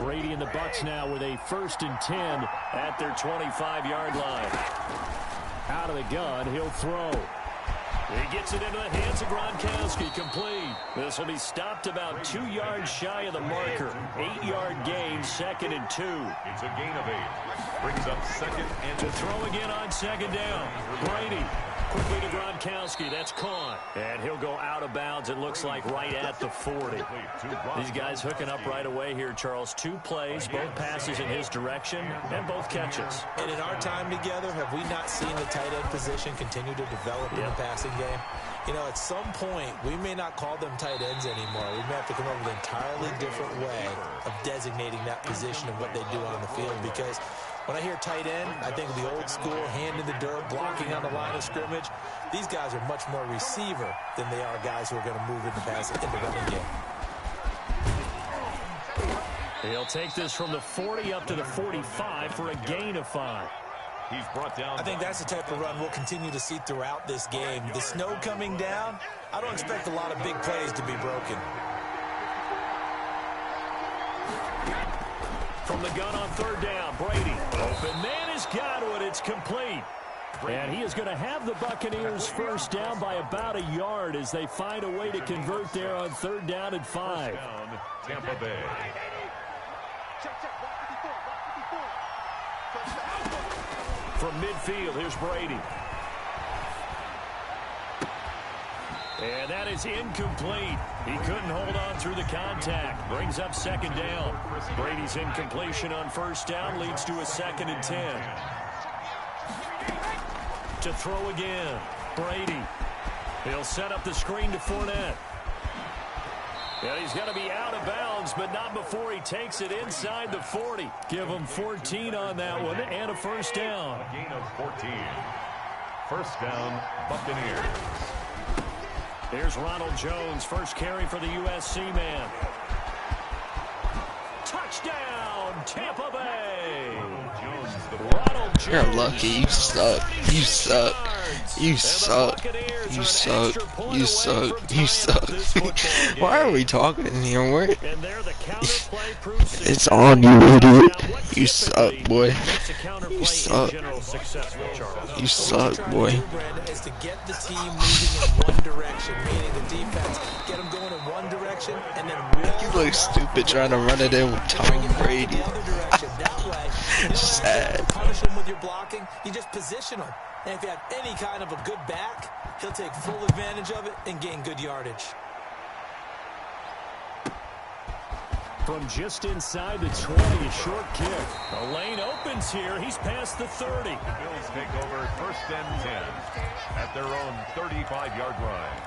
Brady and the Bucs now with a 1st and 10 at their 25-yard line. Out of the gun, he'll throw. He gets it into the hands of Gronkowski, complete. This will be stopped about 2 yards shy of the marker. 8-yard gain, 2nd and 2. It's a gain of 8. Brings up 2nd and to throw again on 2nd down. Brady quickly to Gronkowski. That's caught. And he'll go out of bounds, it looks like, right at the 40. These guys hooking up right away here, Charles. 2 plays, both passes in his direction, and both catches. And in our time together, have we not seen the tight end position continue to develop in the passing game? You know, at some point, we may not call them tight ends anymore. We may have to come up with an entirely different way of designating that position and what they do on the field, because when I hear tight end, I think of the old school, hand in the dirt, blocking on the line of scrimmage. These guys are much more receiver than they are guys who are going to move in the running game. He'll take this from the 40 up to the 45 for a gain of 5. He's brought down. I think that's the type of run we'll continue to see throughout this game. The snow coming down, I don't expect a lot of big plays to be broken. From the gun on 3rd down, Brady. Open man has got it. It's complete. And he is going to have the Buccaneers 1st down by about a yard as they find a way to convert there on 3rd down and 5. Down, Tampa Bay. From midfield, here's Brady. And that is incomplete. He couldn't hold on through the contact. Brings up 2nd down. Brady's incompletion on 1st down leads to a 2nd and 10. To throw again, Brady. He'll set up the screen to Fournette. And he's going to be out of bounds, but not before he takes it inside the 40. Give him 14 on that one and a 1st down. A gain of 14. 1st down, Buccaneers. Here's Ronald Jones, first carry for the USC man. Touchdown, Tampa Bay. Ronald Jones. You're lucky. You suck. You suck. You suck. You suck. You suck. You suck. Why are we talking in here? Where? It's on, you idiot. You suck, boy. You suck. You suck, boy. Is to get the team moving in one direction, meaning the defense get them going in one direction and then You look stupid trying to run it in with Tom Brady. Sad. Punish him with your blocking. You just position him. And if you have any kind of a good back, he'll take full advantage of it and gain good yardage. From just inside the 20, a short kick. The lane opens here. He's past the 30. The Bills take over 1st and 10 at their own 35-yard line.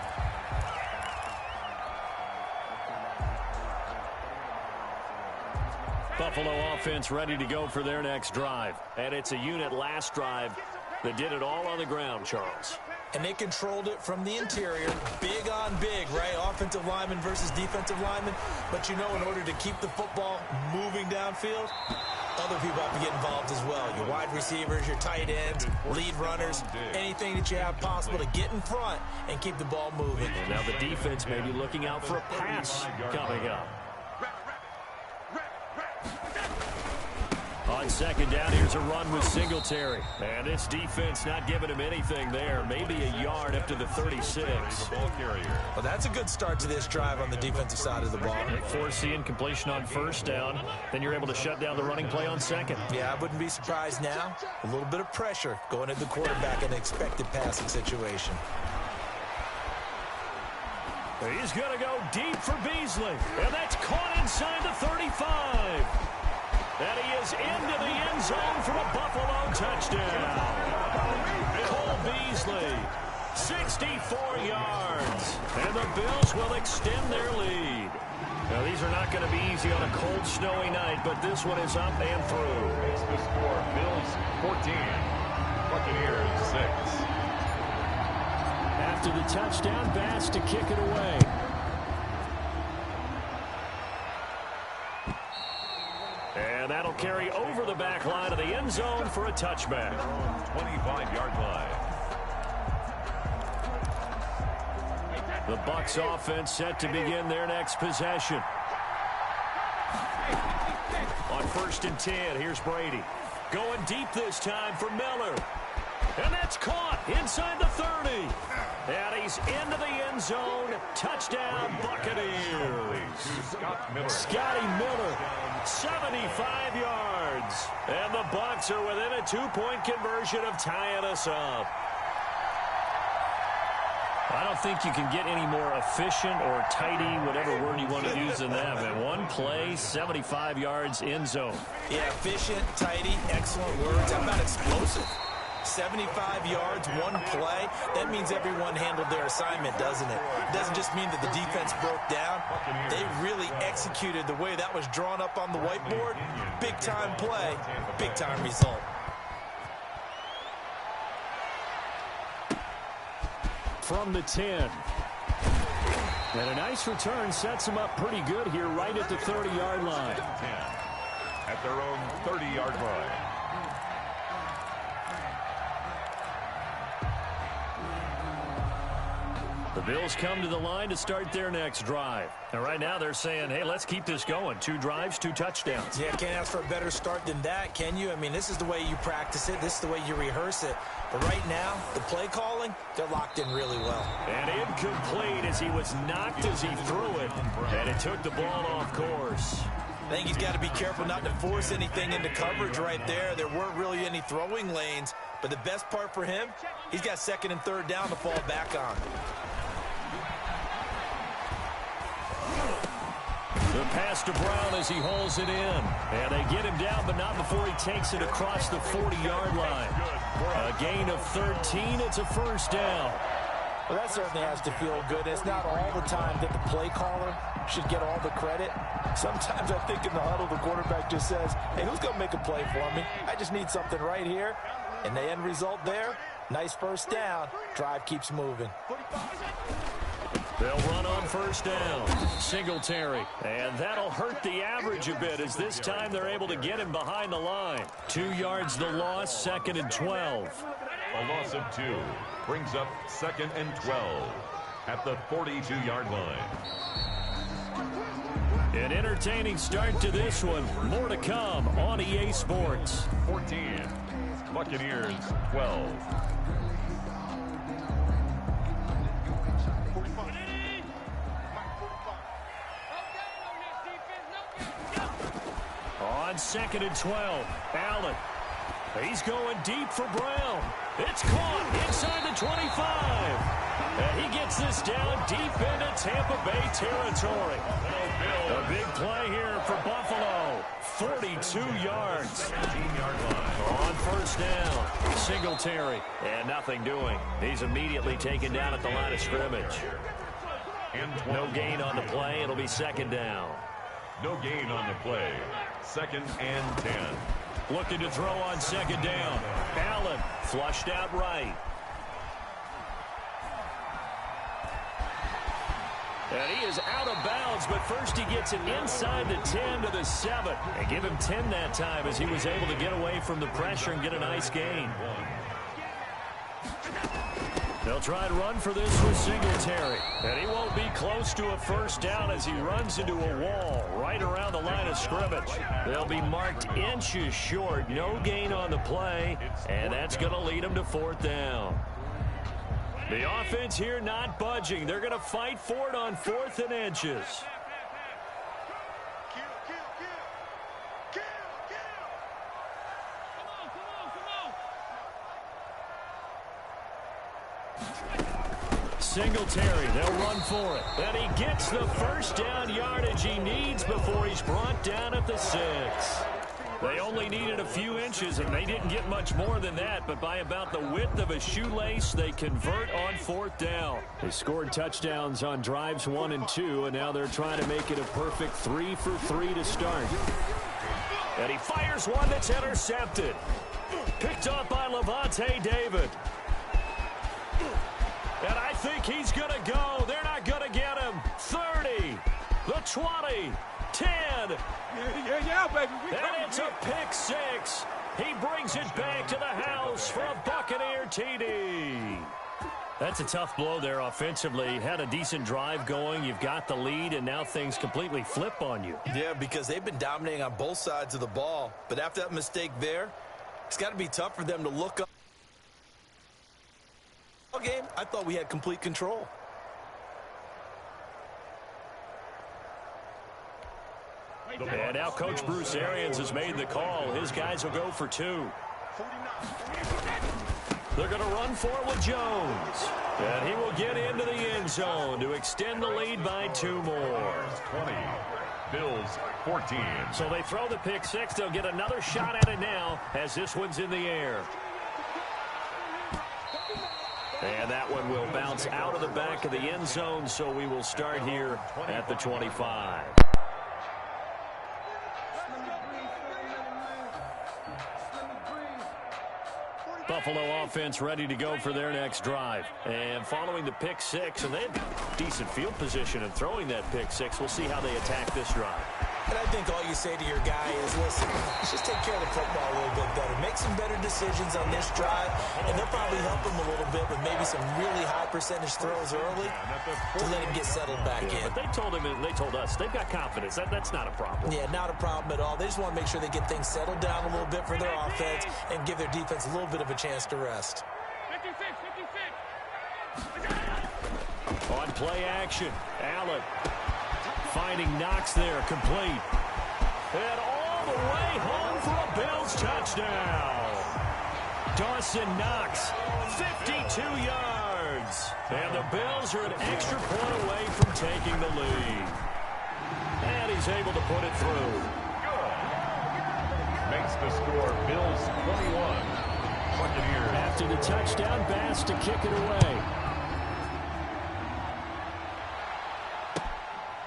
Buffalo offense ready to go for their next drive. And it's a unit last drive that did it all on the ground, Charles. And they controlled it from the interior, big on big, right? Offensive lineman versus defensive lineman. But you know, in order to keep the football moving downfield, other people have to get involved as well. Your wide receivers, your tight ends, lead runners, anything that you have possible to get in front and keep the ball moving. And now the defense may be looking out for a pass coming up. On 2nd down, here's a run with Singletary. And this defense not giving him anything there. Maybe a yard up to the 36. Well, that's a good start to this drive on the defensive side of the ball. Force the incompletion on 1st down. Then you're able to shut down the running play on 2nd. Yeah, I wouldn't be surprised now. A little bit of pressure going at the quarterback in an expected passing situation. He's going to go deep for Beasley. And that's caught inside the 35. And he is into the end zone for a Buffalo touchdown. Cole Beasley, 64 yards. And the Bills will extend their lead. Now, these are not going to be easy on a cold, snowy night, but this one is up and through. It's the score. Bills 14, Buccaneers 6. After the touchdown, Bass to kick it away. And that'll carry over the back line of the end zone for a touchback. 25-yard line. The Bucs offense set to begin their next possession. 1st and 10. Here's Brady. Going deep this time for Miller. And that's caught inside the 30. And he's into the end zone. Touchdown, Buccaneers. Scotty Miller, 75 yards. And the Bucs are within a 2-point conversion of tying us up. I don't think you can get any more efficient or tidy, whatever word you want to use in that. Man, one play, 75 yards, end zone. Yeah, efficient, tidy, excellent words. How about explosive? 75 yards, one play. That means everyone handled their assignment, doesn't it? It doesn't just mean that the defense broke down. They really executed the way that was drawn up on the whiteboard. Big-time play, big-time result. From the 10. And a nice return sets them up pretty good here right at the 30-yard line. 10 at their own 30-yard line. The Bills come to the line to start their next drive. And right now they're saying, hey, let's keep this going. 2 drives, 2 touchdowns. Yeah, can't ask for a better start than that, can you? I mean, this is the way you practice it. This is the way you rehearse it. But right now, the play calling, they're locked in really well. And incomplete as he was knocked as he threw it. And it took the ball off course. I think he's got to be careful not to force anything into coverage right there. There weren't really any throwing lanes. But the best part for him, he's got 2nd and 3rd down to fall back on. The pass to Brown as he hauls it in. And they get him down, but not before he takes it across the 40-yard line. A gain of 13. It's a 1st down. Well, that certainly has to feel good. It's not all the time that the play caller should get all the credit. Sometimes I think in the huddle, the quarterback just says, hey, who's going to make a play for me? I just need something right here. And the end result there, nice 1st down. Drive keeps moving. They'll run on 1st down. Singletary. And that'll hurt the average a bit as this time they're able to get him behind the line. 2 yards the loss, 2nd and 12. A loss of 2 brings up 2nd and 12 at the 42-yard line. An entertaining start to this one. More to come on EA Sports. 14. Buccaneers 12. On 2nd and 12, Allen. He's going deep for Brown. It's caught inside the 25. And he gets this down deep into Tampa Bay territory. A big play here for Buffalo. 42 yards. 17-yard line. On 1st down, Singletary. And nothing doing. He's immediately taken down at the line of scrimmage. No gain on the play. It'll be 2nd down. No gain on the play. 2nd and 10. Looking to throw on 2nd down. Allen flushed out right. And he is out of bounds, but first he gets it inside the 10 to the 7. And give him 10 that time as he was able to get away from the pressure and get a nice gain. They'll try and run for this with Singletary. And he won't be close to a 1st down as he runs into a wall right around the line of scrimmage. They'll be marked inches short. No gain on the play. And that's going to lead them to 4th down. The offense here not budging. They're going to fight for it on 4th and inches. Singletary, they'll run for it. And he gets the 1st down yardage he needs before he's brought down at the 6. They only needed a few inches, and they didn't get much more than that, but by about the width of a shoelace, they convert on 4th down. They scored touchdowns on drives 1 and 2, and now they're trying to make it a perfect 3 for 3 to start. And he fires one that's intercepted. Picked up by Levante David. And I think he's going to go. They're not going to get him. 30, the 20, 10. Yeah, baby. And it's a pick 6. He brings it back to the house for a Buccaneer TD. That's a tough blow there offensively. Had a decent drive going. You've got the lead, and now things completely flip on you. Yeah, because they've been dominating on both sides of the ball. But after that mistake there, it's got to be tough for them to look up. Game, I thought we had complete control. And now Coach Bruce Arians has made the call. His guys will go for 2. They're going to run for it with Jones. And he will get into the end zone to extend the lead by 2 more. 20, Bills 14. So they throw the pick 6. They'll get another shot at it now as this one's in the air. And that one will bounce out of the back of the end zone, so we will start here at the 25. Buffalo offense ready to go for their next drive. And following the pick 6, and they had decent field position in throwing that pick 6. We'll see how they attack this drive. And I think all you say to your guy is, listen, let's just take care of the football a little bit better. Make some better decisions on this drive, and they'll probably help him a little bit with maybe some really high percentage throws early to let him get settled back in. But they told him, and they told us, they've got confidence. That's not a problem. Yeah, not a problem at all. They just want to make sure they get things settled down a little bit for their offense and give their defense a little bit of a chance to rest. 56. On play action, Allen finding Knox there, complete. And all the way home for a Bills touchdown. Dawson Knox, 52 yards. And the Bills are an extra point away from taking the lead. And he's able to put it through. Makes the score Bills 21. Buccaneers. After the touchdown, Bass to kick it away.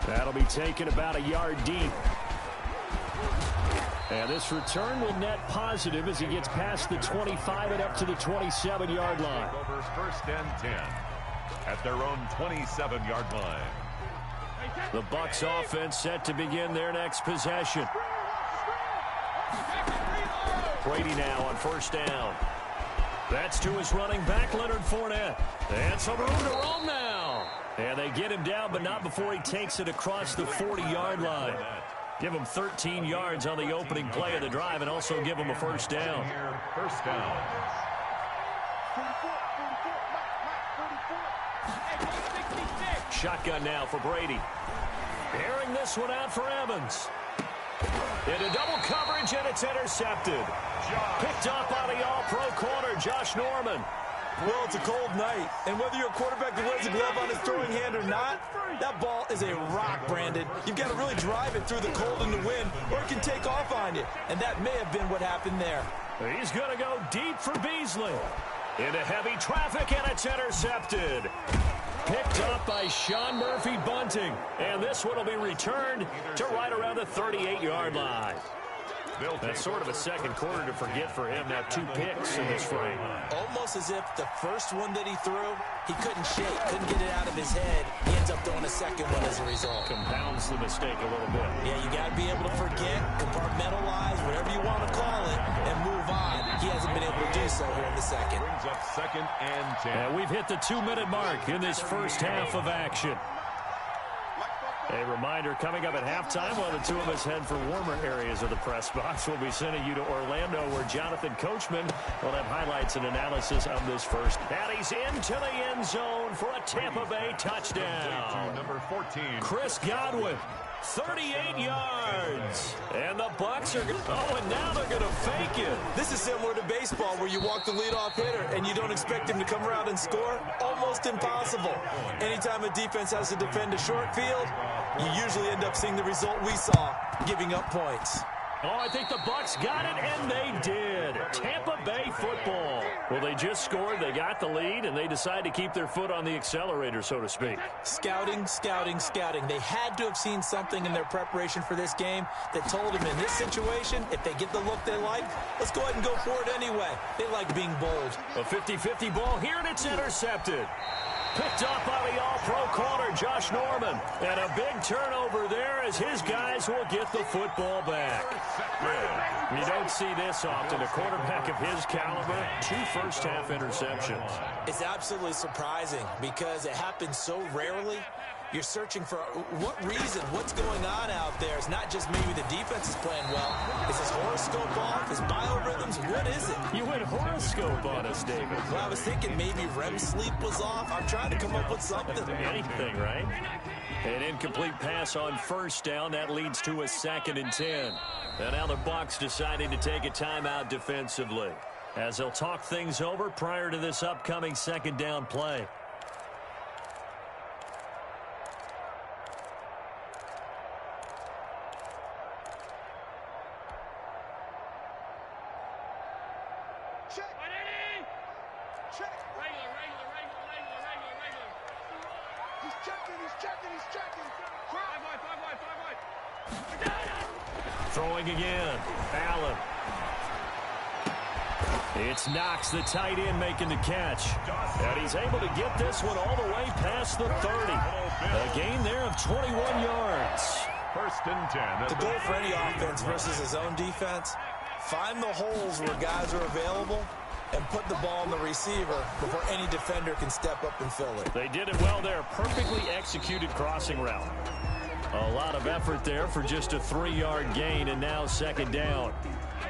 That'll be taken about a yard deep. And this return will net positive as he gets past the 25 and up to the 27-yard line. Over first and 10 at their own 27-yard line. The Bucs offense set to begin their next possession. Brady now on first down. That's to his running back, Leonard Fournette. And some room to roam now. And they get him down, but not before he takes it across the 40-yard line. Give him 13 yards on the opening play of the drive and also give him a first down. First down. Shotgun now for Brady. Airing this one out for Evans. Into double coverage, and it's intercepted. Picked up by the all-pro corner, Josh Norman. Well, it's a cold night, and whether you're a quarterback that wears a glove on his throwing hand or not, that ball is a rock, Brandon. You've got to really drive it through the cold and the wind, or it can take off on you. And that may have been what happened there. He's going to go deep for Beasley. Into heavy traffic, and it's intercepted. Picked up by Sean Murphy Bunting. And this one will be returned to right around the 38-yard line. That's sort of a second quarter to forget for him. Now 2 picks in this frame. Almost as if the first one that he threw, he couldn't shake, couldn't get it out of his head. He ends up throwing a second one as a result. Compounds the mistake a little bit. Yeah, you got to be able to forget, compartmentalize, whatever you want to call it, and move on. He hasn't been able to do so here in the second. Brings up second and 10. And we've hit the 2-minute mark in this first half of action. A reminder, coming up at halftime, while the two of us head for warmer areas of the press box, we'll be sending you to Orlando, where Jonathan Coachman will have highlights and analysis of this first. And he's into the end zone for a Tampa Bay touchdown. Number 14. Chris Godwin, 38 yards. And the Bucs are and now they're going to fake it. This is similar to baseball, where you walk the leadoff hitter and you don't expect him to come around and score. Almost impossible. Anytime a defense has to defend a short field, you usually end up seeing the result we saw, giving up points. Oh, I think the Bucs got it, and they did. Tampa Bay football. Well, they just scored, they got the lead, and they decide to keep their foot on the accelerator, so to speak. Scouting, scouting, scouting. They had to have seen something in their preparation for this game that told them in this situation, if they get the look they like, let's go ahead and go for it anyway. They like being bold. A 50-50 ball here, and it's intercepted. Picked up by the all-pro corner, Josh Norman. And a big turnover there as his guys will get the football back. Good. You don't see this often. A quarterback of his caliber, 2 first-half interceptions. It's absolutely surprising because it happens so rarely. You're searching for what reason, what's going on out there. It's not just maybe the defense is playing well. Is his horoscope off? His biorhythms? What is it? You went horoscope on us, David. Well, I was thinking maybe REM sleep was off. I'm trying to come up with something. Anything, right? An incomplete pass on first down. That leads to a 2nd and 10. And now the Bucs deciding to take a timeout defensively as they'll talk things over prior to this upcoming 2nd down play. Throwing again. Allen. It's Knox, the tight end, making the catch. And he's able to get this one all the way past the 30. A gain there of 21 yards. 1st and 10. The goal for any offense versus his own defense, find the holes where guys are available and put the ball on the receiver before any defender can step up and fill it. They did it well there. Perfectly executed crossing route. A lot of effort there for just a 3-yard gain, and now 2nd down.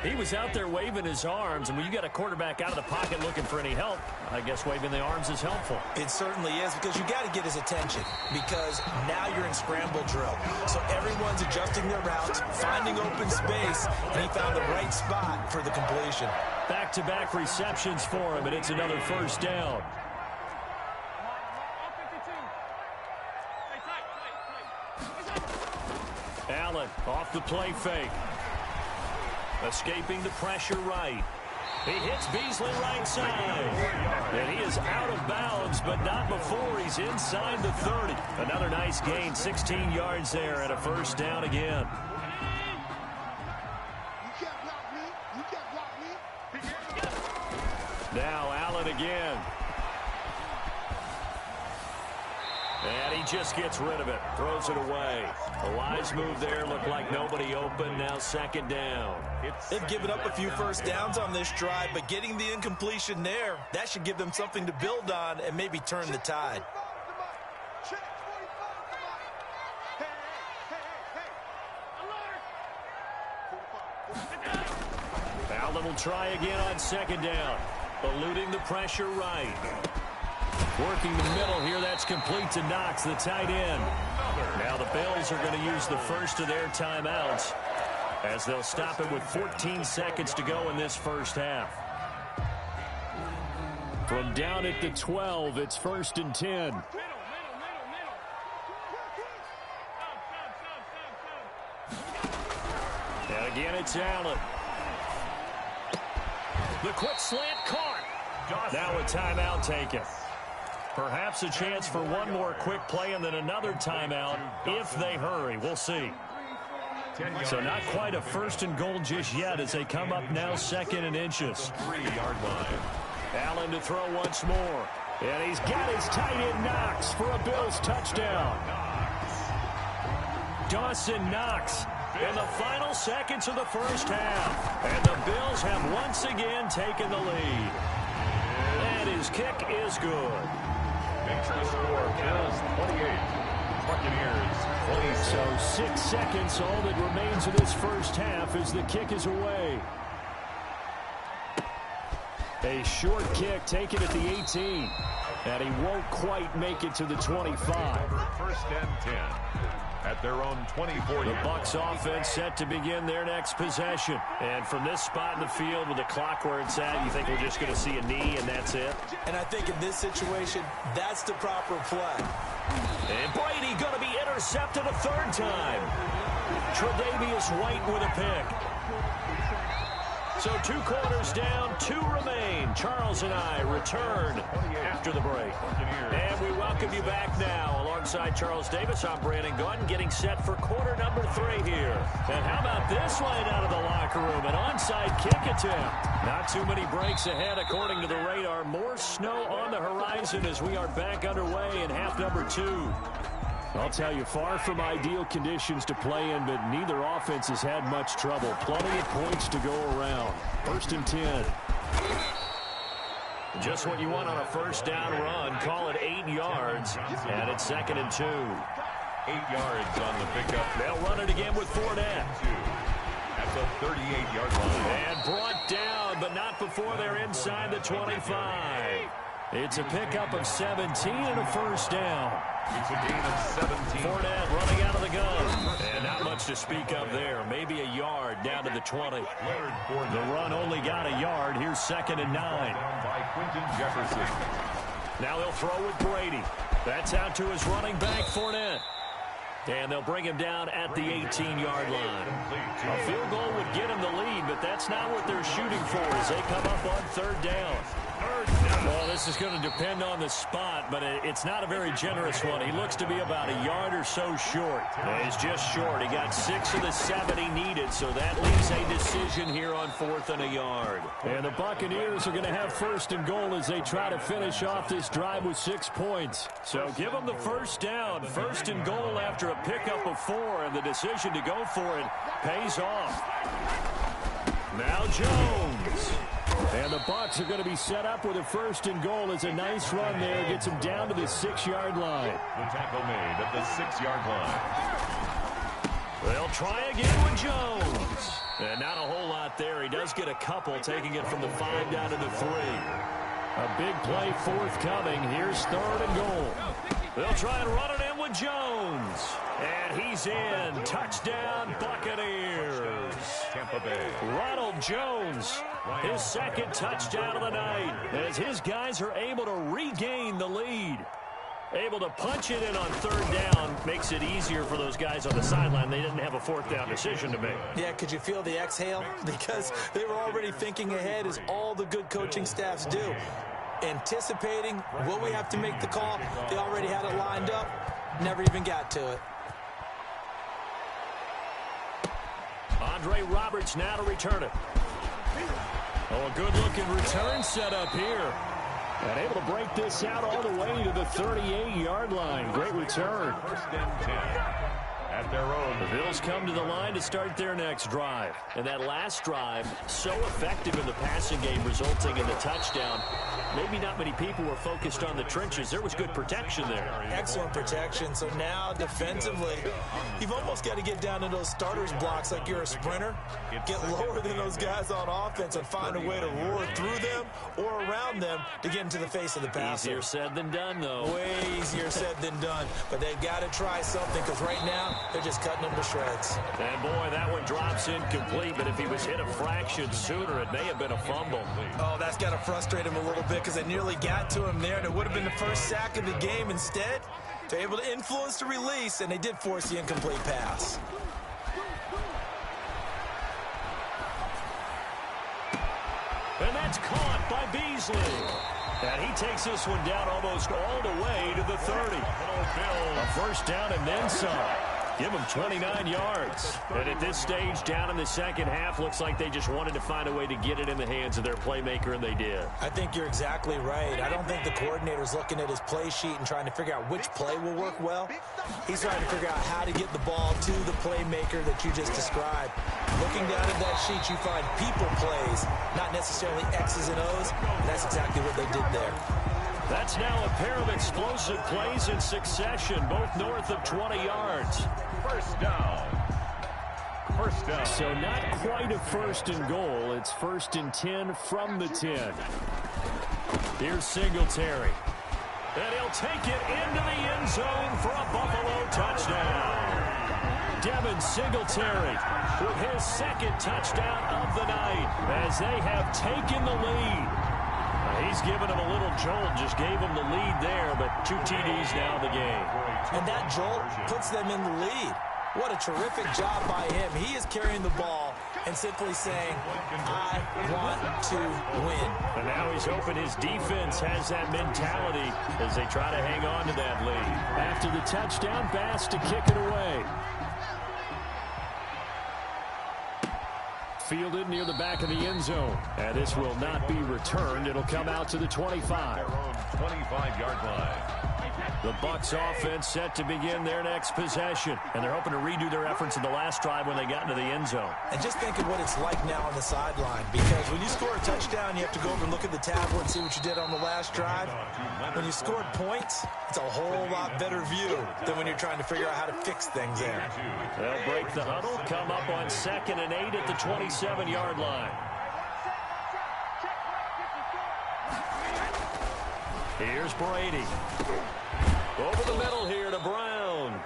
He was out there waving his arms, and when you got a quarterback out of the pocket looking for any help, I guess waving the arms is helpful. It certainly is, because you got to get his attention, because now you're in scramble drill. So everyone's adjusting their routes, finding open space, and he found the right spot for the completion. Back-to-back receptions for him, and it's another 1st down. Allen off the play fake. Escaping the pressure right. He hits Beasley right side. And he is out of bounds, but not before he's inside the 30. Another nice gain, 16 yards there, and a 1st down again. Now Allen again. And he just gets rid of it. Throws it away. A wise move there. Looked like nobody open. Now 2nd down. They've given up a few 1st downs on this drive, but getting the incompletion there, that should give them something to build on and maybe turn the tide. Allen will try again on 2nd down. Eluding the pressure right. Working the middle here. That's complete to Knox, the tight end. Now the Bills are going to use the first of their timeouts as they'll stop it with 14 seconds to go in this 1st half. From down at the 12, it's 1st and 10. And again, it's Allen. The quick slant caught. Now a timeout taken. Perhaps a chance for one more quick play and then another timeout if they hurry. We'll see. So not quite a 1st and goal just yet as they come up now 2nd and inches. 3-yard line. Allen to throw once more. And he's got his tight end Knox for a Bills touchdown. Dawson Knox in the final seconds of the 1st half. And the Bills have once again taken the lead. And his kick is good. Makes the score Bills 28. Buccaneers 26. So 6 seconds, all that remains of this 1st half as the kick is away. A short kick taken at the 18. And he won't quite make it to the 25. 1st and 10 at their own 24. The Bucs offense set to begin their next possession. And from this spot in the field with the clock where it's at, you think we're just going to see a knee and that's it? And I think in this situation, that's the proper play. And Brady going to be intercepted a 3rd time. Tre'Davious White with a pick. So 2 quarters down, 2 remain. Charles and I return after the break. And we welcome you back now. Alongside Charles Davis, I'm Brandon Gaudin, getting set for quarter number 3 here. And how about this line out of the locker room? An onside kick attempt. Not too many breaks ahead according to the radar. More snow on the horizon as we are back underway in half number 2. I'll tell you, far from ideal conditions to play in, but neither offense has had much trouble. Plenty of points to go around. 1st and 10. Just what you want on a first down run. Call it 8 yards. And it's 2nd and 2. 8 yards on the pickup. They'll run it again with Fournette. At the 38-yard line. And brought down, but not before they're inside the 25. It's a pickup of 17 and a first down. It's a gain of 17. Fournette running out of the gun. And not much to speak of there. Maybe a yard down to the 20. The run only got a yard. Here's 2nd and 9. By Quentin Jefferson. Now they'll throw with Brady. That's out to his running back, Fournette. And they'll bring him down at the 18-yard line. A field goal would get him the lead, but that's not what they're shooting for as they come up on 3rd down. Well, this is going to depend on the spot, but it's not a very generous one. He looks to be about a yard or so short. He's just short. He got 6 of the 7 he needed, so that leaves a decision here on 4th and a yard. And the Buccaneers are going to have 1st and goal as they try to finish off this drive with 6 points. So give them the first down. 1st and goal after a pickup of 4, and the decision to go for it pays off. Now Jones. And the Bucs are going to be set up with a 1st and goal. It's a nice run there. Gets him down to the 6-yard line. The tackle made at the 6-yard line. They'll try again with Jones. And not a whole lot there. He does get a couple, taking it from the 5 down to the 3. A big play forthcoming. Here's 3rd and goal. They'll try and run it in with Jones. And he's in. Touchdown, Buccaneers. Tampa Bay. Ronald Jones, his 2nd touchdown of the night, as his guys are able to regain the lead. Able to punch it in on 3rd down makes it easier for those guys on the sideline. They didn't have a 4th down decision to make. Yeah, could you feel the exhale? Because they were already thinking ahead, as all the good coaching staffs do. Anticipating, will we have to make the call? They already had it lined up. Never even got to it. Andre Roberts now to return it. Oh, a good-looking return set up here. And able to break this out all the way to the 38-yard line. Great return. 1st and 10. At their own. The Bills come to the line to start their next drive. And that last drive, so effective in the passing game, resulting in the touchdown. Maybe not many people were focused on the trenches. There was good protection there. Excellent protection. So now defensively, you've almost got to get down to those starters blocks like you're a sprinter. Get lower than those guys on offense and find a way to roar through them or around them to get into the face of the passer. Easier said than done, though. Way easier said than done. But they've got to try something, because right now they're just cutting them to shreds. And boy, that one drops incomplete, but if he was hit a fraction sooner, it may have been a fumble. Oh, that's got to frustrate him a little bit, because they nearly got to him there, and it would have been the first sack of the game. Instead, they're able to influence the release, and they did force the incomplete pass. And that's caught by Beasley. And he takes this one down almost all the way to the 30. A first down and then some. Give them 29 yards. And at this stage, down in the second half, looks like they just wanted to find a way to get it in the hands of their playmaker, and they did. I think you're exactly right. I don't think the coordinator's looking at his play sheet and trying to figure out which play will work well. He's trying to figure out how to get the ball to the playmaker that you just described. Looking down at that sheet, you find people plays, not necessarily X's and O's, and that's exactly what they did there. That's now a pair of explosive plays in succession, both north of 20 yards. First down. First down. So not quite a 1st and goal. It's 1st and 10 from the 10. Here's Singletary. And he'll take it into the end zone for a Buffalo touchdown. Devin Singletary with his 2nd touchdown of the night as they have taken the lead. He's given him a little jolt, just gave him the lead there, but 2 TDs now in the game. And that jolt puts them in the lead. What a terrific job by him. He is carrying the ball and simply saying, I want to win. And now he's hoping his defense has that mentality as they try to hang on to that lead. After the touchdown, Bass to kick it away. Fielded near the back of the end zone. And this will not be returned. It'll come out to the 25. 25-yard line. The Bucs offense set to begin their next possession. And they're hoping to redo their efforts in the last drive when they got into the end zone. And just think of what it's like now on the sideline. Because when you score a touchdown, you have to go over and look at the tablet and see what you did on the last drive. When you scored points, it's a whole lot better view than when you're trying to figure out how to fix things there. They'll break the huddle, come up on 2nd and 8 at the 27-yard line. Here's Brady. Over the middle here to Brown.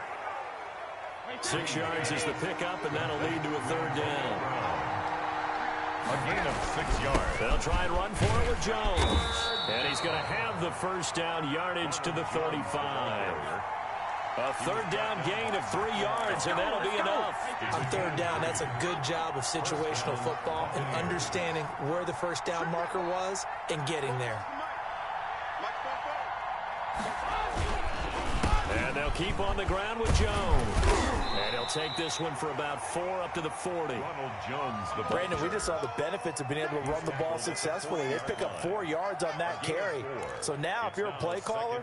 6 yards is the pickup, and that'll lead to a 3rd down. A gain of 6 yards. They'll try and run for it with Jones. And he's going to have the first down, yardage to the 35. A 3rd down gain of 3 yards, and that'll be enough. On 3rd down, that's a good job of situational football and understanding where the first down marker was and getting there. And they'll keep on the ground with Jones. And he'll take this one for about 4 up to the 40. Ronald Jones, the Brandon, we just saw the benefits of being able to run the ball successfully. They pick up 4 yards on that carry. So now if you're a play caller,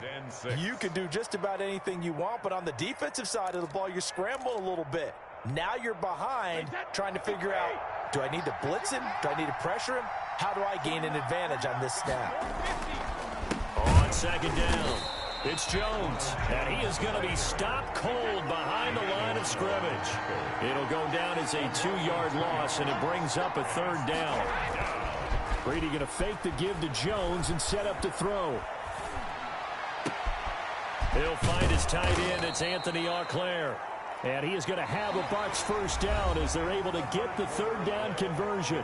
you can do just about anything you want. But on the defensive side of the ball, you're scrambling a little bit. Now you're behind trying to figure out, do I need to blitz him? Do I need to pressure him? How do I gain an advantage on this snap? On 2nd down, it's Jones, and he is going to be stopped cold behind the line of scrimmage. It'll go down as a 2-yard loss, and it brings up a 3rd down. Brady going to fake the give to Jones and set up to throw. He'll find his tight end. It's Anthony Auclair. And he is going to have a Bucs first down as they're able to get the 3rd down conversion.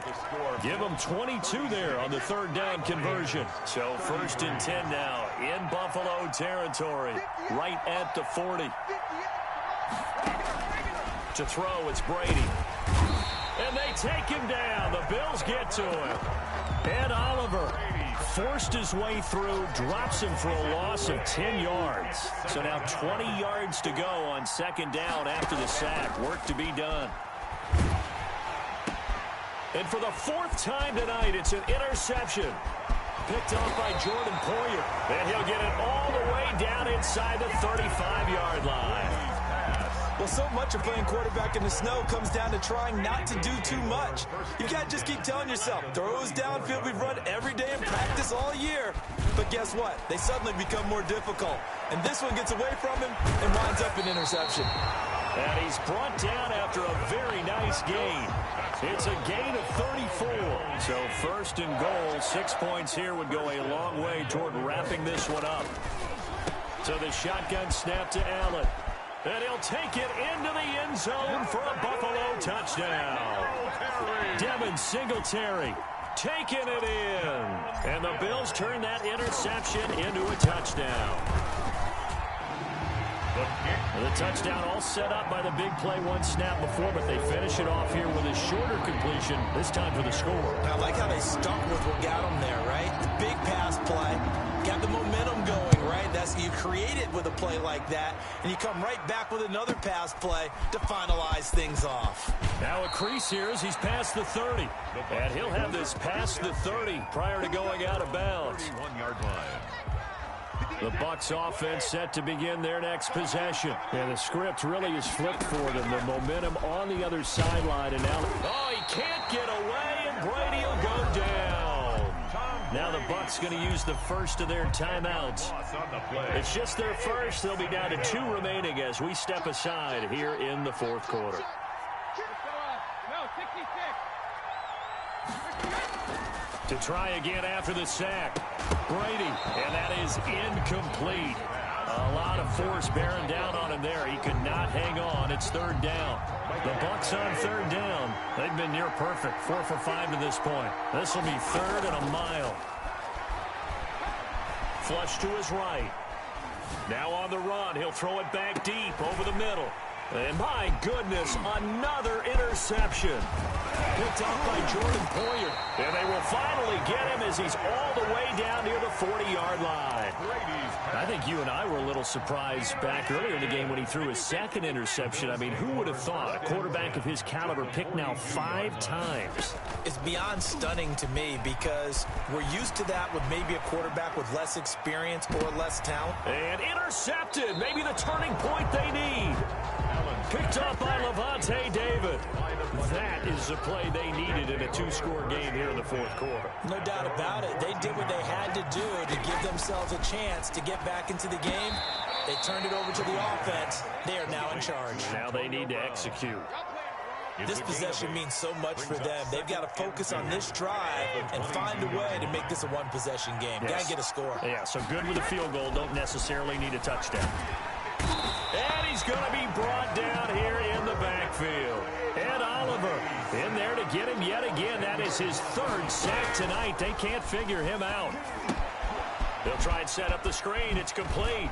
Give them 22 there on the 3rd down conversion. So 1st and 10 now in Buffalo territory, right at the 40. To throw, it's Brady. And they take him down. The Bills get to him. Ed Oliver forced his way through, drops him for a loss of 10 yards. So now 20 yards to go on 2nd down after the sack. Work to be done. And for the 4th time tonight, it's an interception. Picked off by Jordan Poyer. And he'll get it all the way down inside the 35-yard line. Well, so much of playing quarterback in the snow comes down to trying not to do too much. You got to just keep telling yourself, throws downfield we've run every day in practice all year. But guess what? They suddenly become more difficult. And this one gets away from him and winds up an interception. And he's brought down after a very nice gain. It's a gain of 34. So 1st and goal, 6 points here would go a long way toward wrapping this one up. So the shotgun snap to Allen. And he'll take it into the end zone for a Buffalo touchdown. Devin Singletary taking it in. And the Bills turn that interception into a touchdown. The touchdown all set up by the big play one snap before, but they finish it off here with a shorter completion, this time for the score. I like how they stuck with what got them there, right? The big pass play, got the momentum going, right? That's, you create it with a play like that, and you come right back with another pass play to finalize things off. Now a crease here as he's past the 30. And he'll have this past the 30 prior to going out of bounds. 31-yard line. The Bucs offense set to begin their next possession. And the script really is flipped for them. The momentum on the other sideline. And now, oh, he can't get away, and Brady will go down. Now the Bucs going to use the first of their timeouts. It's just their first. They'll be down to 2 remaining as we step aside here in the 4th quarter. To try again after the sack. Brady, and that is incomplete. A lot of force bearing down on him there. He could not hang on. It's 3rd down. The Bucs on 3rd down. They've been near perfect. 4 for 5 to this point. This will be 3rd and a mile. Flush to his right. Now on the run. He'll throw it back deep over the middle. And my goodness, another interception. Picked off by Jordan Poyer. And they will finally get him as he's all the way down near the 40-yard line. I think you and I were a little surprised back earlier in the game when he threw his second interception. I mean, who would have thought a quarterback of his caliber picked now 5 times? It's beyond stunning to me because we're used to that with maybe a quarterback with less experience or less talent. And intercepted. Maybe the turning point they need. Picked up by Levante David. That is the play they needed in a 2-score game here in the 4th quarter. No doubt about it. They did what they had to do to give themselves a chance to get back into the game. They turned it over to the offense. They are now in charge. Now they need to execute. This possession means so much for them. They've got to focus on this drive and find a way to make this a one-possession game. Yes. Got to get a score. Yeah, so good with a field goal. Don't necessarily need a touchdown. And he's going to be brought down here in the backfield. Ed Oliver in there to get him yet again. That is his 3rd sack tonight. They can't figure him out. They'll try and set up the screen. It's complete.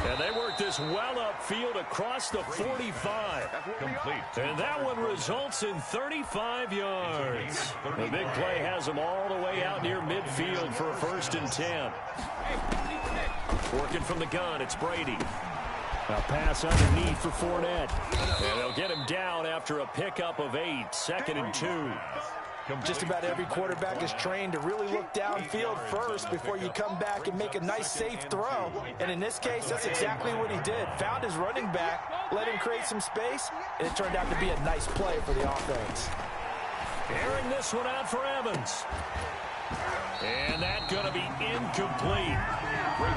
And they work this well upfield across the 45. Complete. And that one results in 35 yards. The big play has them all the way out near midfield for a 1st and 10. Working from the gun, it's Brady. A pass underneath for Fournette. And they'll get him down after a pickup of 8. 2nd and 2. Just about every quarterback is trained to really look downfield first before you come back and make a nice, safe throw. And in this case, that's exactly what he did. Found his running back, let him create some space, and it turned out to be a nice play for the offense. Airing this one out for Evans. And that's going to be incomplete.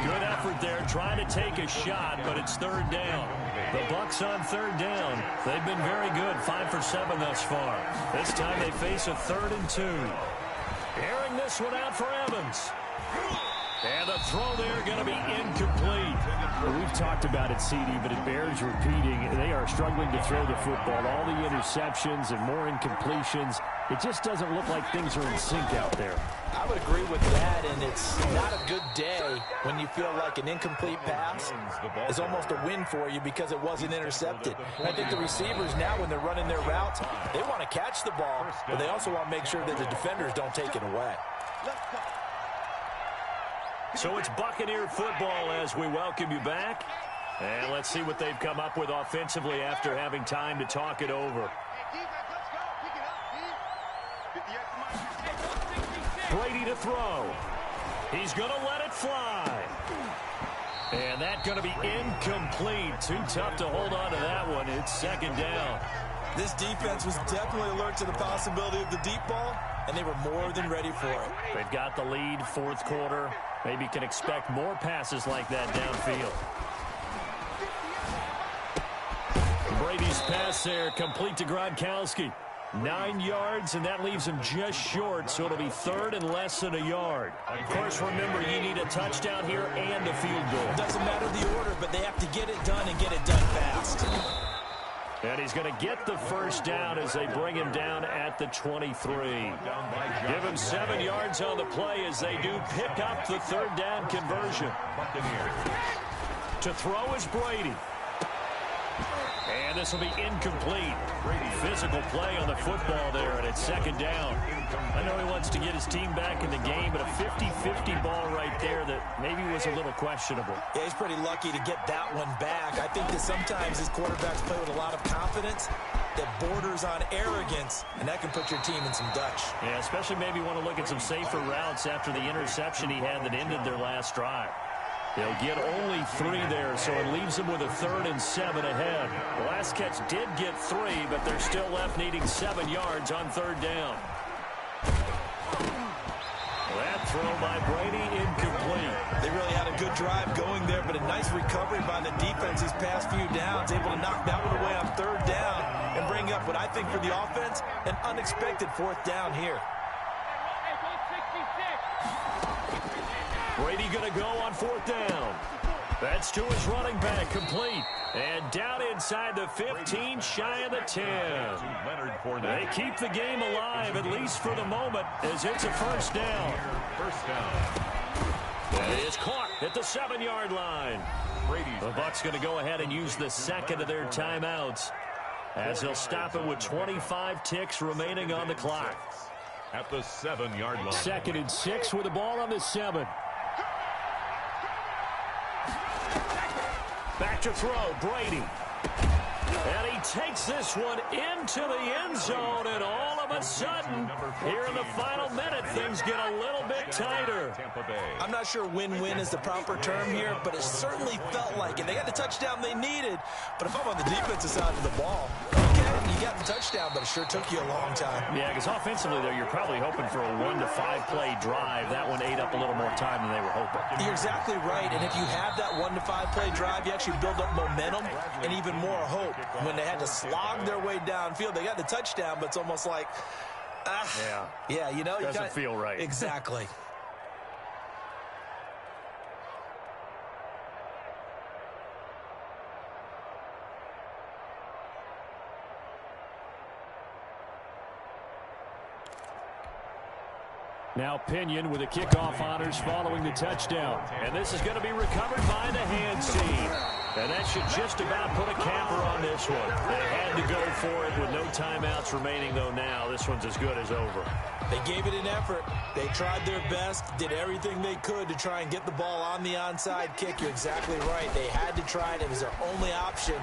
Good effort there trying to take a shot, but it's 3rd down. The Bucs on 3rd down. They've been very good, 5 for 7 thus far. This time they face a 3rd and 2. Airing this one out for Evans. And the throw there going to be incomplete. Well, we've talked about it, CD, but it bears repeating. They are struggling to throw the football. All the interceptions and more incompletions. It just doesn't look like things are in sync out there. I would agree with that, and it's not a good day when you feel like an incomplete pass is almost a win for you because it wasn't intercepted. And I think the receivers now, when they're running their routes, they want to catch the ball, but they also want to make sure that the defenders don't take it away. So it's Buccaneer football as we welcome you back. And let's see what they've come up with offensively after having time to talk it over. Brady to throw. He's going to let it fly. And that's going to be incomplete. Too tough to hold on to that one. It's 2nd down. This defense was definitely alert to the possibility of the deep ball, and they were more than ready for it. They've got the lead, 4th quarter. Maybe can expect more passes like that downfield. Brady's pass there, complete to Gronkowski. 9 yards, and that leaves him just short, so it'll be 3rd and less than a yard. Of course, remember, you need a touchdown here and a field goal. Doesn't matter the order, but they have to get it done and get it done fast. And he's going to get the 1st down as they bring him down at the 23. Give him 7 yards on the play as they do pick up the 3rd down conversion. To throw is Brady. And this will be incomplete. Physical play on the football there, and it's 2nd down. I know he wants to get his team back in the game, but a 50-50 ball right there that maybe was a little questionable. Yeah, he's pretty lucky to get that one back. I think that sometimes his quarterbacks play with a lot of confidence that borders on arrogance, and that can put your team in some Dutch. Yeah, especially maybe want to look at some safer routes after the interception he had that ended their last drive. They'll get only 3 there, so it leaves them with a 3rd and 7 ahead. The last catch did get 3, but they're still left needing 7 yards on 3rd down. That throw by Brady incomplete. They really had a good drive going there, but a nice recovery by the defense these past few downs, able to knock that one away on 3rd down and bring up what I think for the offense, an unexpected 4th down here. Brady going to go on 4th down. That's to his running back, complete. And down inside the 15, shy of the 10. They keep the game alive, at least for the moment, as it's a 1st down. And it's caught at the 7-yard line. The Bucs going to go ahead and use the 2nd of their timeouts. as he'll stop it with 25 ticks remaining on the clock. At the 7-yard line. 2nd and 6 with the ball on the 7. Back to throw, Brady. And he takes this one into the end zone, and all of a sudden, here in the final minute, things get a little bit tighter. I'm not sure win-win is the proper term here, but it certainly felt like it. They got the touchdown they needed, but if I'm on the defensive side of the ball, okay, you got the touchdown, but it sure took you a long time. Yeah, because offensively, though, you're probably hoping for a 1 to 5 play drive. That one ate up a little more time than they were hoping. You're exactly right, and if you have that 1 to 5 play drive, you actually build up momentum and even more hope. When they had to slog their way downfield, they got the touchdown, but it's almost like, yeah, you know, doesn't feel right. Exactly. Now Pinion with the kickoff honors following the touchdown. And this is going to be recovered by the hands team. And that should just about put a capper on this one. They had to go for it with no timeouts remaining, though now. This one's as good as over. They gave it an effort. They tried their best, did everything they could to try and get the ball on the onside kick. You're exactly right. They had to try it. It was their only option.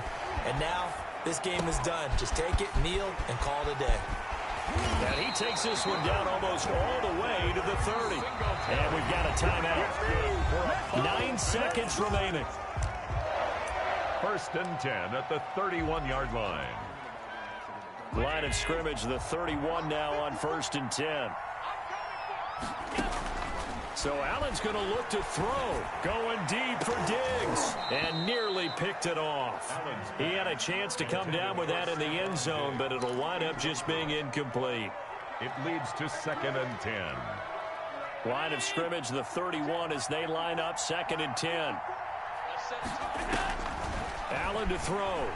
And now this game is done. Just take it, kneel, and call it a day. And he takes this one down almost all the way to the 30. And we've got a timeout. 9 seconds remaining. 1st and 10 at the 31-yard line. Line of scrimmage, the 31 now on 1st and 10. So Allen's going to look to throw. Going deep for Diggs. And nearly picked it off. He had a chance to come down with that in the end zone, but it'll wind up just being incomplete. It leads to 2nd and 10. Line of scrimmage, the 31 as they line up 2nd and 10. Allen to throw.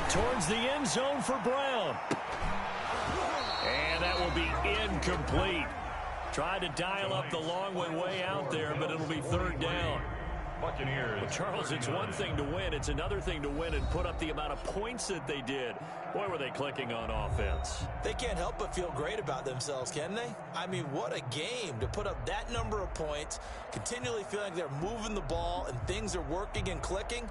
Towards the end zone for Brown. And that will be incomplete. Tried to dial up the long way out there, but it'll be 3rd down. Buccaneers. Well, Charles, it's one thing to win. It's another thing to win and put up the amount of points that they did. Boy, were they clicking on offense. They can't help but feel great about themselves, can they? I mean, what a game to put up that number of points, continually feeling like they're moving the ball and things are working and clicking.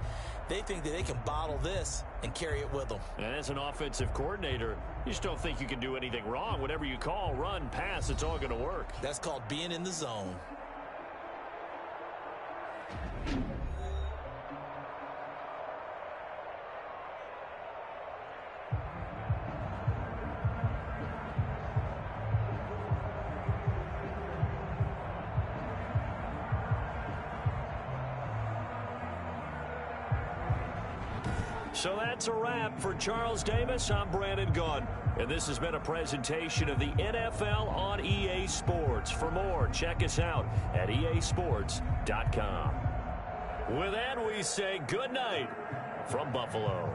They think that they can bottle this and carry it with them. And as an offensive coordinator, you just don't think you can do anything wrong. Whatever you call, run, pass, it's all going to work. That's called being in the zone. So that's a wrap for Charles Davis. I'm Brandon Gunn, and this has been a presentation of the NFL on EA Sports. For more, check us out at easports.com. With that, we say good night from Buffalo.